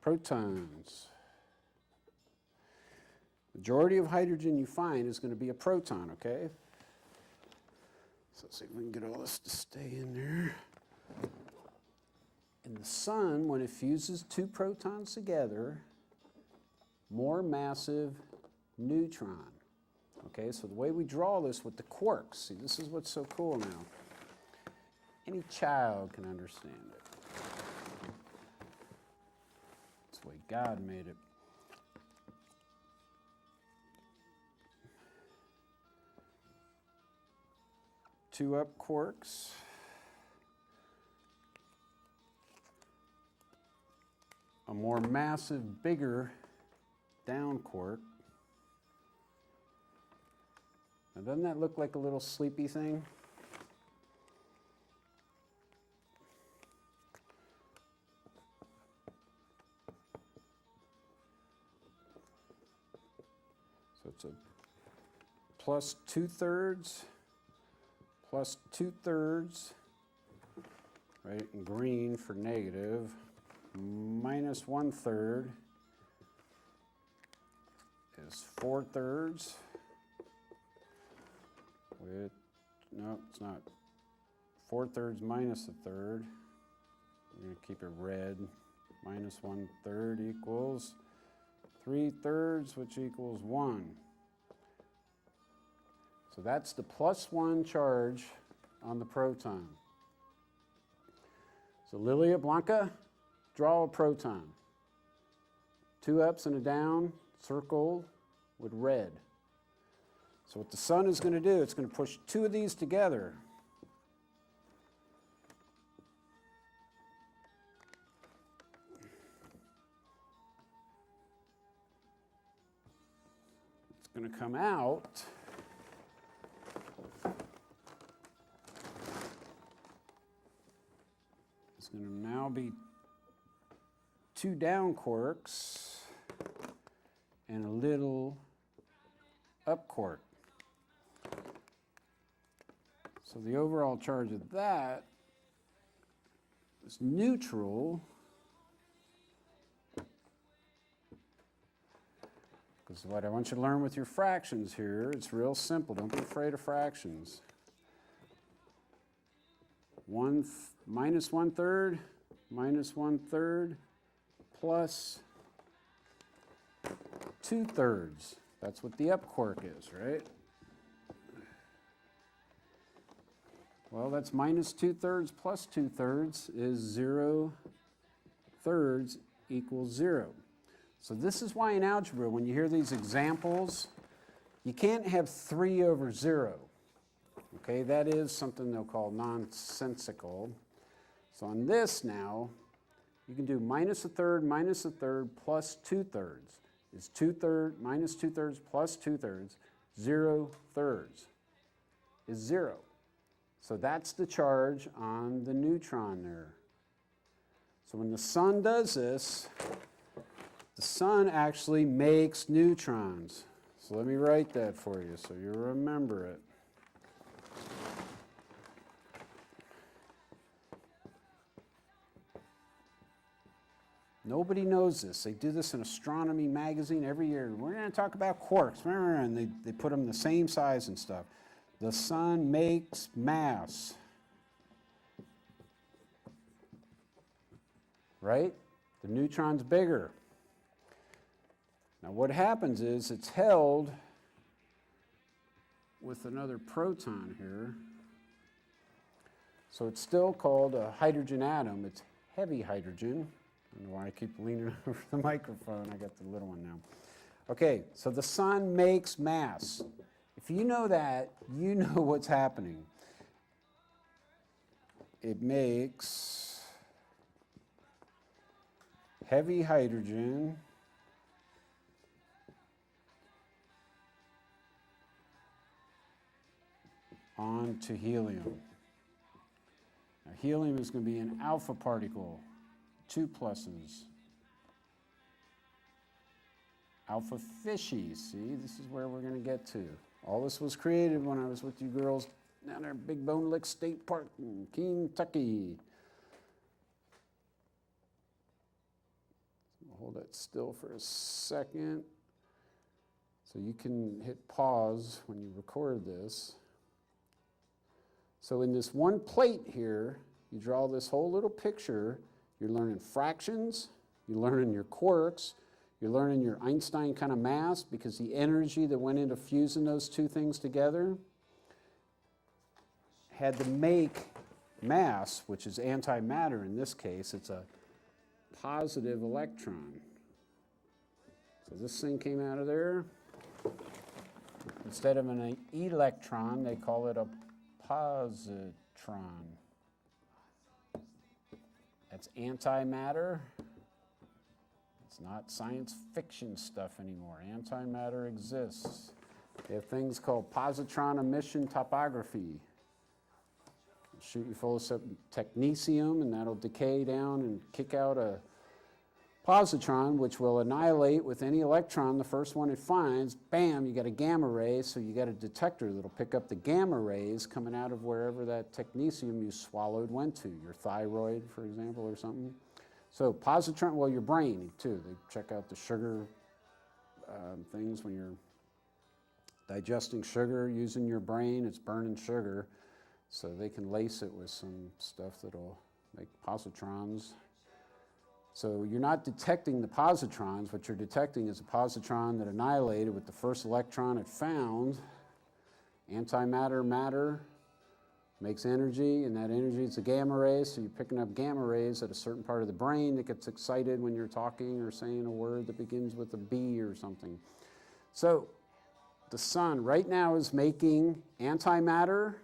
Protons. Majority of hydrogen you find is going to be a proton, okay? So let's see if we can get all this to stay in there. In the sun, when it fuses two protons together, more massive neutron. Okay, so the way we draw this with the quarks, see, this is what's so cool now. Any child can understand it. That's the way God made it. Two up quarks. A more massive, bigger down quark. Now, doesn't that look like a little sleepy thing? So it's a plus 2/3, plus 2/3, right, in green for negative, minus 1/3 is 4/3 with, no, it's not, 4/3 minus 1/3, we're going to keep it red, minus 1/3 equals 3/3, which equals 1. So that's the +1 charge on the proton. So Lilia, Blanca, draw a proton. Two ups and a down, circled with red. So what the sun is going to do, it's going to push two of these together. It's going to come out. It's going to now be two down quarks and a little up quark. So the overall charge of that is neutral, because what I want you to learn with your fractions here, it's real simple. Don't be afraid of fractions. Minus 1/3, minus 1/3, plus 2/3. That's what the up quark is, right? Well, that's minus 2/3 plus 2/3 is 0/3 equals 0. So this is why in algebra, when you hear these examples, you can't have 3/0. Okay, that is something they'll call nonsensical. So on this now, you can do minus 1/3 plus 2/3 is 2/3 minus 2/3 plus 2/3, 0/3 is 0. So that's the charge on the neutron there. So when the sun does this, the sun actually makes neutrons. So let me write that for you so you remember it. Nobody knows this. They do this in astronomy magazine every year. We're going to talk about quarks. Remember, and they put them the same size and stuff. The sun makes mass. Right? The neutron's bigger. Now what happens is it's held with another proton here. So it's still called a hydrogen atom. It's heavy hydrogen. I don't know why I keep leaning over the microphone. I got the little one now. Okay, so the sun makes mass. If you know that, you know what's happening. It makes heavy hydrogen onto helium. Now, helium is going to be an alpha particle. 2 pluses. Alpha fishy, see, this is where we're going to get to. All this was created when I was with you girls down there at Big Bone Lick State Park in Kentucky. I'll hold that still for a second. So you can hit pause when you record this. So in this one plate here, you draw this whole little picture. You're learning fractions, you're learning your quarks, you're learning your Einstein kind of mass, because the energy that went into fusing those two things together had to make mass, which is antimatter in this case. It's a positive electron. So this thing came out of there. Instead of an electron, they call it a positron. That's antimatter. It's not science fiction stuff anymore. Antimatter exists. They have things called positron emission topography. Shoot you full of some technetium, and that'll decay down and kick out a positron, which will annihilate with any electron, the first one it finds. Bam, you got a gamma ray, so you got a detector that'll pick up the gamma rays coming out of wherever that technetium you swallowed went to, your thyroid, for example, or something. So positron, well, your brain too. They check out the sugar things when you're digesting sugar, using your brain, it's burning sugar. So they can lace it with some stuff that'll make positrons. So you're not detecting the positrons. What you're detecting is a positron that annihilated with the first electron it found. Antimatter, matter, makes energy, and that energy is a gamma ray, so you're picking up gamma rays at a certain part of the brain that gets excited when you're talking or saying a word that begins with a B or something. So the sun right now is making antimatter,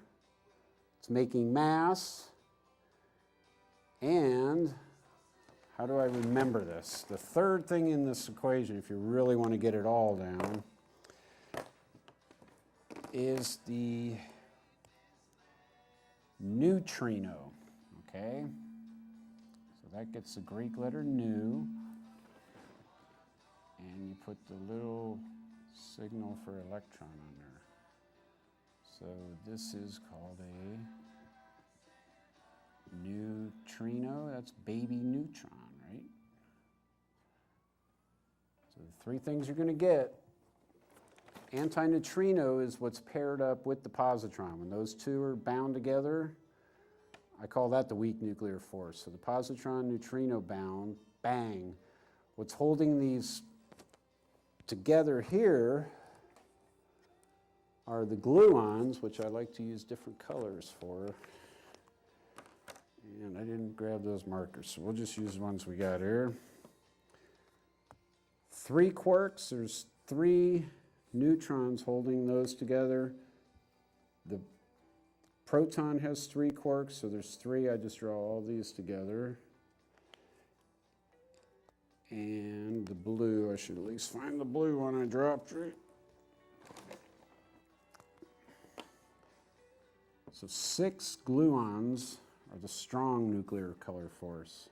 it's making mass, and how do I remember this? The third thing in this equation, if you really want to get it all down, is the neutrino, okay? So that gets the Greek letter nu, and you put the little signal for electron on there. So this is called a neutrino. That's baby neutron, right? So the three things you're going to get. Antineutrino is what's paired up with the positron. When those two are bound together, I call that the weak nuclear force. So the positron-neutrino bound, bang. What's holding these together here are the gluons, which I like to use different colors for. And I didn't grab those markers, so we'll just use the ones we got here. Three quarks, there's three neutrons holding those together. The proton has three quarks, so there's three. I just draw all these together. And the blue, I should at least find the blue one I dropped, right? So 6 gluons are the strong nuclear color force.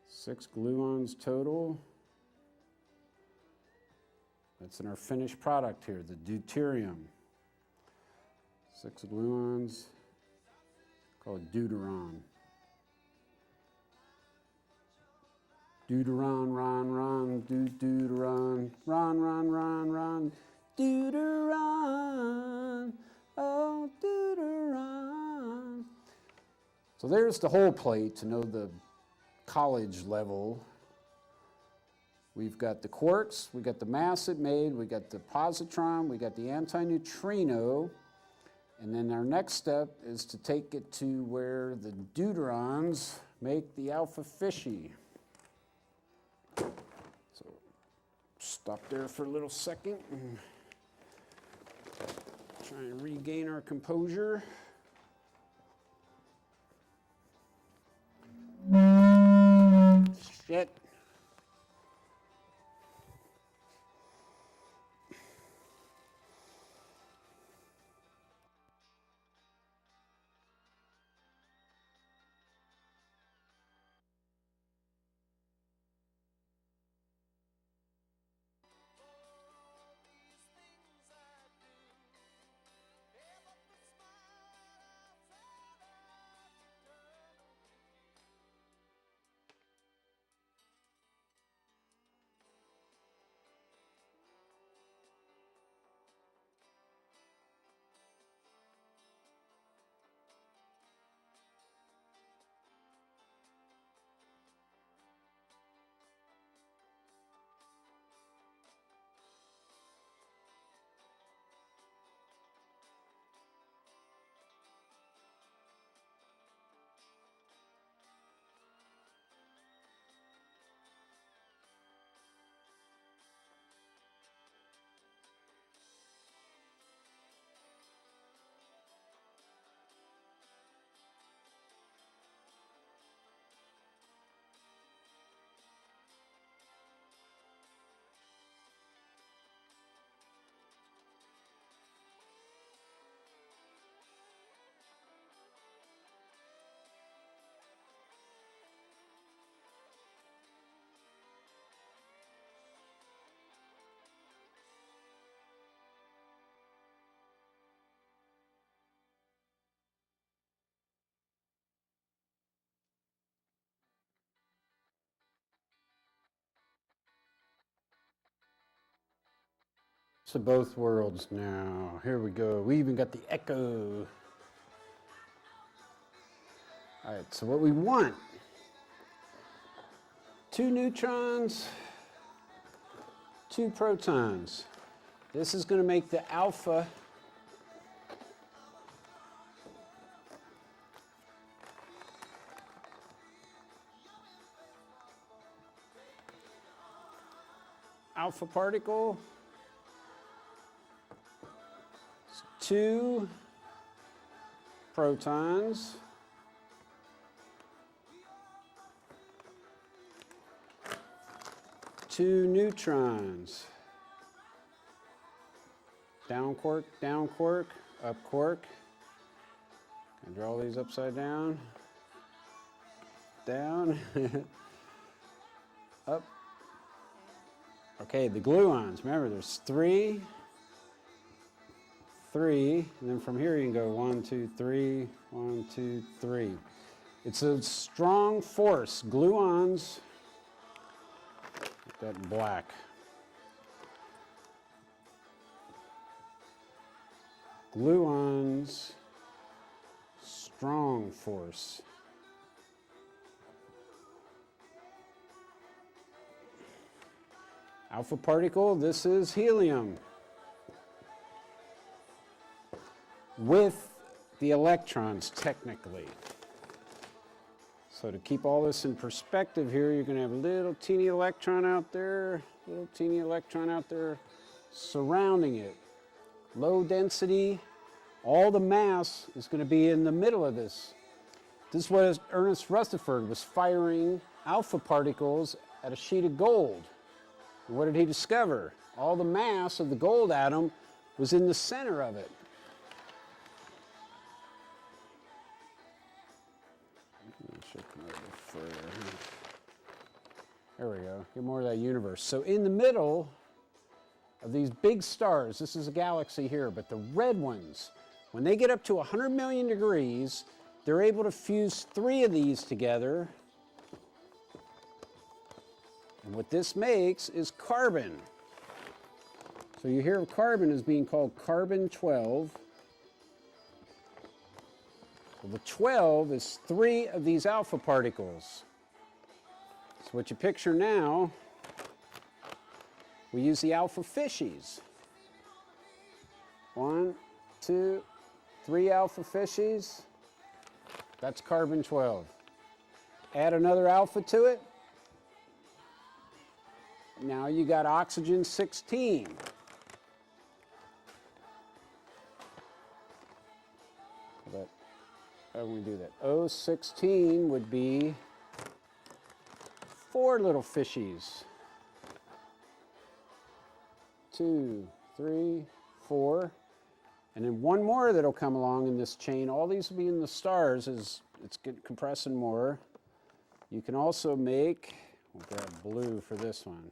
6 gluons total. That's in our finished product here, the deuterium. 6 gluons, called deuteron. Deuteron, ron, deuteron, ron, deuteron, oh, deuteron. So there's the whole plate to know the college level. We've got the quarks, we got the mass it made, we got the positron, we got the antineutrino, and then our next step is to take it to where the deuterons make the alpha fishy. So stop there for a little second and try and regain our composure. Shit. So both worlds now. Here we go. We even got the echo. All right, so what we want, 2 neutrons, 2 protons. This is going to make the alpha particle. 2 protons. 2 neutrons. Down quark, up quark. Can I draw these upside down? Down, up. Okay, the gluons. Remember, there's 3, 3, and then from here you can go 1, 2, 3, 1, 2, 3. It's a strong force. Gluons, that in black. Gluons, strong force. Alpha particle, this is helium. With the electrons, technically. So to keep all this in perspective here, you're going to have a little teeny electron out there, surrounding it. Low density, all the mass is going to be in the middle of this. This is what Ernest Rutherford was firing alpha particles at a sheet of gold. And what did he discover? All the mass of the gold atom was in the center of it. There we go, get more of that universe. So in the middle of these big stars, this is a galaxy here, but the red ones, when they get up to 100 million degrees, they're able to fuse 3 of these together. And what this makes is carbon. So you hear of carbon as being called carbon-12. Well, the 12 is 3 of these alpha particles. So what you picture now, we use the alpha fishies. 1, 2, 3 alpha fishies. That's carbon-12. Add another alpha to it. Now you got oxygen-16. How do we do that? O16 would be 4 little fishies. 2, 3, 4. And then 1 more that'll come along in this chain. All these will be in the stars as it's compressing more. You can also make, we'll grab blue for this one.